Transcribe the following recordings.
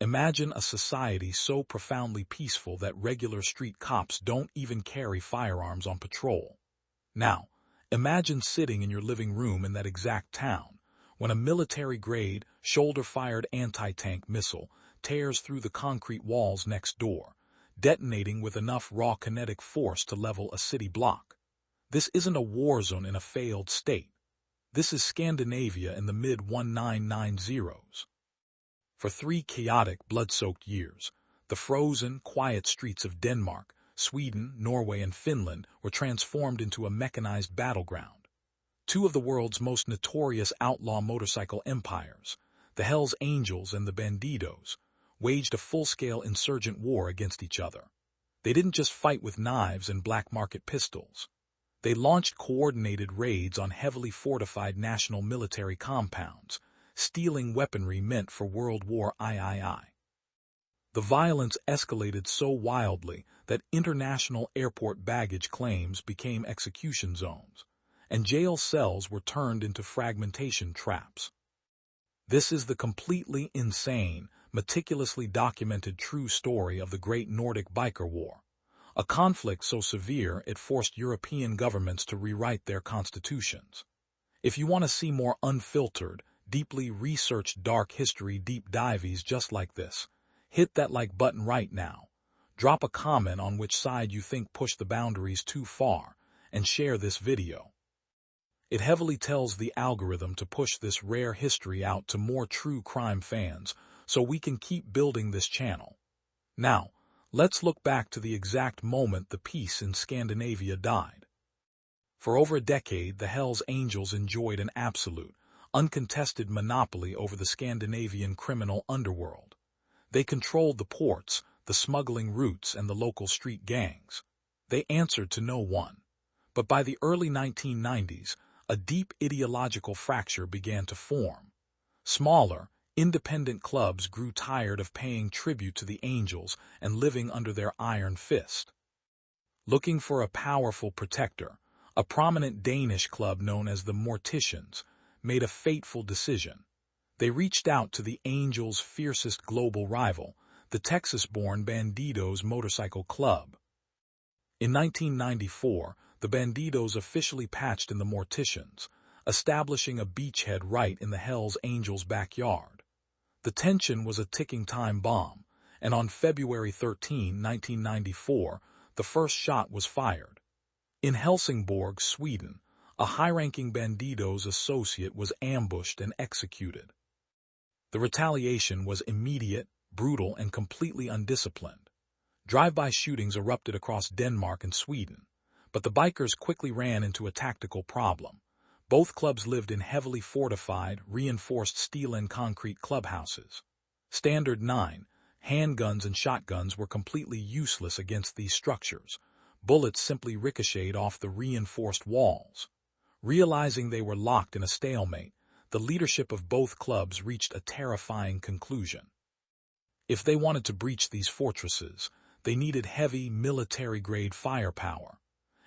Imagine a society so profoundly peaceful that regular street cops don't even carry firearms on patrol. Now, imagine sitting in your living room in that exact town, when a military-grade, shoulder-fired anti-tank missile tears through the concrete walls next door, detonating with enough raw kinetic force to level a city block. This isn't a war zone in a failed state. This is Scandinavia in the mid-1990s. For 3 chaotic, blood-soaked years, the frozen, quiet streets of Denmark, Sweden, Norway, and Finland were transformed into a mechanized battleground. 2 of the world's most notorious outlaw motorcycle empires, the Hells Angels and the Bandidos, waged a full-scale insurgent war against each other. They didn't just fight with knives and black-market pistols. They launched coordinated raids on heavily fortified national military compounds, stealing weaponry meant for World War II. The violence escalated so wildly that international airport baggage claims became execution zones, and jail cells were turned into fragmentation traps. This is the completely insane, meticulously documented true story of the Great Nordic Biker War, a conflict so severe it forced European governments to rewrite their constitutions. If you want to see more unfiltered, deeply researched dark history deep dives just like this, hit that like button right now. Drop a comment on which side you think pushed the boundaries too far, and share this video. It heavily tells the algorithm to push this rare history out to more true crime fans so we can keep building this channel. Now, let's look back to the exact moment the peace in Scandinavia died. For over a decade, the Hells Angels enjoyed an absolute, uncontested monopoly over the Scandinavian criminal underworld. They controlled the ports, the smuggling routes, and the local street gangs. They answered to no one. But by the early 1990s, a deep ideological fracture began to form. Smaller, independent clubs grew tired of paying tribute to the Angels and living under their iron fist. Looking for a powerful protector, a prominent Danish club known as the Morticians made a fateful decision. They reached out to the Angels' fiercest global rival, the Texas-born Bandidos Motorcycle Club. In 1994, the Bandidos officially patched in the Morticians, establishing a beachhead right in the Hells Angels' backyard. The tension was a ticking time bomb, and on February 13, 1994, the first shot was fired. In Helsingborg, Sweden, a high-ranking Bandidos associate was ambushed and executed. The retaliation was immediate, brutal, and completely undisciplined. Drive-by shootings erupted across Denmark and Sweden, but the bikers quickly ran into a tactical problem. Both clubs lived in heavily fortified, reinforced steel and concrete clubhouses. Standard 9, handguns and shotguns were completely useless against these structures. Bullets simply ricocheted off the reinforced walls. Realizing they were locked in a stalemate, the leadership of both clubs reached a terrifying conclusion. If they wanted to breach these fortresses, they needed heavy, military-grade firepower,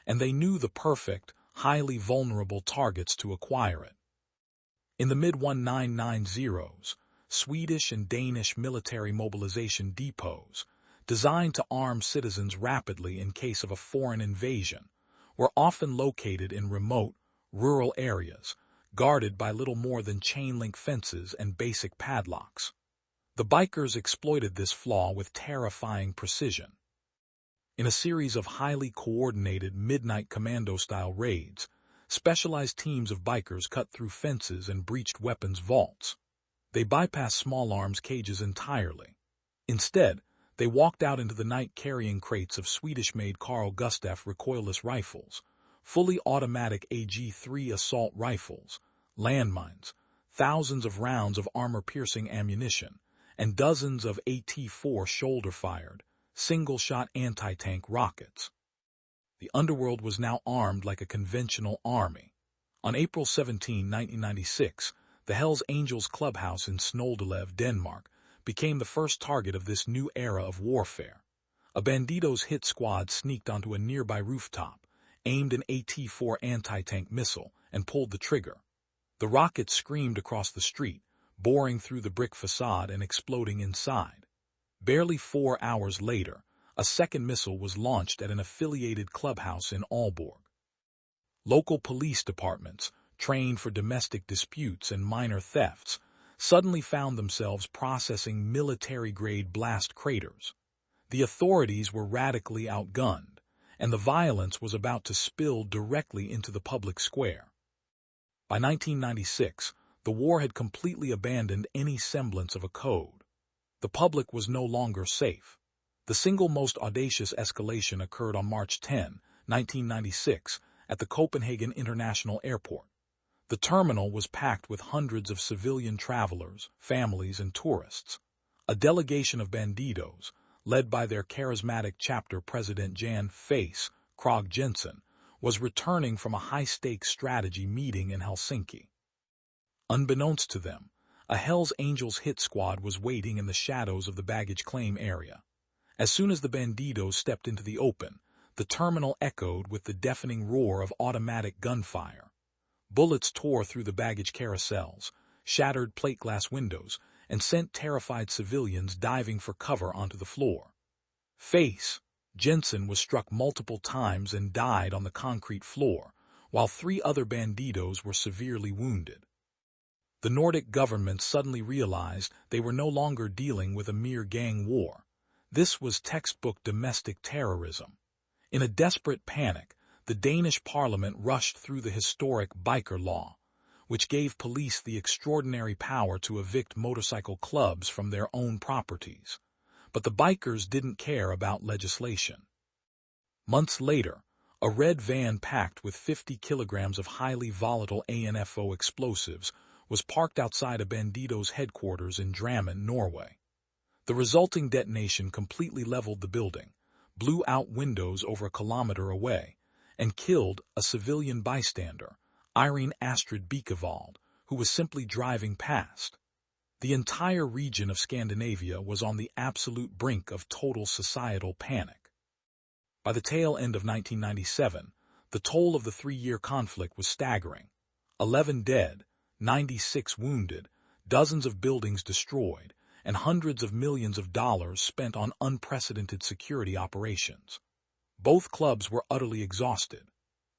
and they knew the perfect, highly vulnerable targets to acquire it. In the mid-1990s, Swedish and Danish military mobilization depots, designed to arm citizens rapidly in case of a foreign invasion, were often located in remote, rural areas, guarded by little more than chain-link fences and basic padlocks. The bikers exploited this flaw with terrifying precision. In a series of highly coordinated midnight commando-style raids, specialized teams of bikers cut through fences and breached weapons vaults. They bypassed small arms cages entirely. Instead, they walked out into the night carrying crates of Swedish-made Carl Gustaf recoilless rifles, fully automatic AG-3 assault rifles, landmines, thousands of rounds of armor-piercing ammunition, and dozens of AT-4 shoulder-fired, single-shot anti-tank rockets. The underworld was now armed like a conventional army. On April 17, 1996, the Hells Angels clubhouse in Snoldelev, Denmark, became the first target of this new era of warfare. A Bandidos hit squad sneaked onto a nearby rooftop, aimed an AT-4 anti-tank missile, and pulled the trigger. The rocket screamed across the street, boring through the brick facade and exploding inside. Barely 4 hours later, a second missile was launched at an affiliated clubhouse in Aalborg. Local police departments, trained for domestic disputes and minor thefts, suddenly found themselves processing military-grade blast craters. The authorities were radically outgunned, and the violence was about to spill directly into the public square. By 1996, the war had completely abandoned any semblance of a code. The public was no longer safe. The single most audacious escalation occurred on March 10, 1996, at the Copenhagen International Airport. The terminal was packed with hundreds of civilian travelers, families, and tourists. A delegation of Bandidos, led by their charismatic chapter president Jan Face Krog Jensen, was returning from a high-stakes strategy meeting in Helsinki. Unbeknownst to them, a Hells Angels hit squad was waiting in the shadows of the baggage claim area. As soon as the Bandidos stepped into the open, the terminal echoed with the deafening roar of automatic gunfire. Bullets tore through the baggage carousels, shattered plate glass windows, and sent terrified civilians diving for cover onto the floor. Face Jensen was struck multiple times and died on the concrete floor, while 3 other Bandidos were severely wounded. The Nordic government suddenly realized they were no longer dealing with a mere gang war. This was textbook domestic terrorism. In a desperate panic, the Danish parliament rushed through the historic biker law, which gave police the extraordinary power to evict motorcycle clubs from their own properties. But the bikers didn't care about legislation. Months later, a red van packed with 50 kilograms of highly volatile ANFO explosives was parked outside a Bandidos headquarters in Drammen, Norway. The resulting detonation completely leveled the building, blew out windows over a kilometer away, and killed a civilian bystander, Irene Astrid Beekevald, who was simply driving past. The entire region of Scandinavia was on the absolute brink of total societal panic. By the tail end of 1997, the toll of the 3-year conflict was staggering. 11 dead, 96 wounded, dozens of buildings destroyed, and hundreds of millions of dollars spent on unprecedented security operations. Both clubs were utterly exhausted.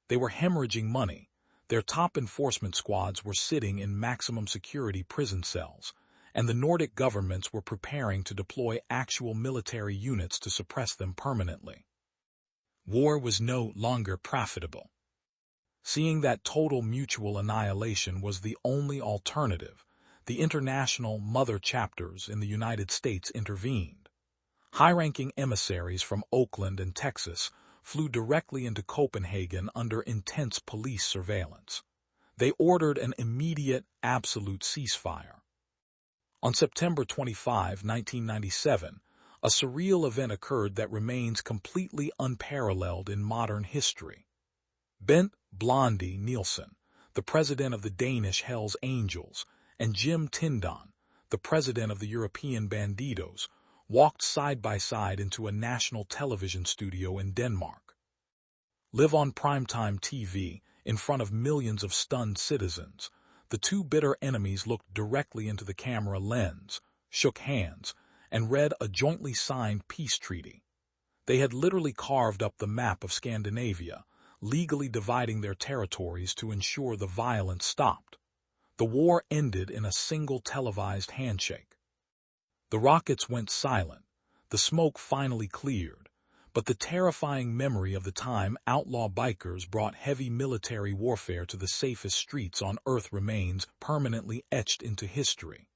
They were hemorrhaging money. Their top enforcement squads were sitting in maximum security prison cells, and the Nordic governments were preparing to deploy actual military units to suppress them permanently. War was no longer profitable. Seeing that total mutual annihilation was the only alternative, the international mother chapters in the United States intervened. High-ranking emissaries from Oakland and Texas flew directly into Copenhagen under intense police surveillance. They ordered an immediate, absolute ceasefire. On September 25, 1997, a surreal event occurred that remains completely unparalleled in modern history. Bent Blondie Nielsen, the president of the Danish Hells Angels, and Jim Tindon, the president of the European Bandidos, walked side by side into a national television studio in Denmark. Live on primetime TV, in front of millions of stunned citizens, the two bitter enemies looked directly into the camera lens, shook hands, and read a jointly signed peace treaty. They had literally carved up the map of Scandinavia, legally dividing their territories to ensure the violence stopped. The war ended in a single televised handshake. The rockets went silent, the smoke finally cleared, but the terrifying memory of the time outlaw bikers brought heavy military warfare to the safest streets on Earth remains permanently etched into history.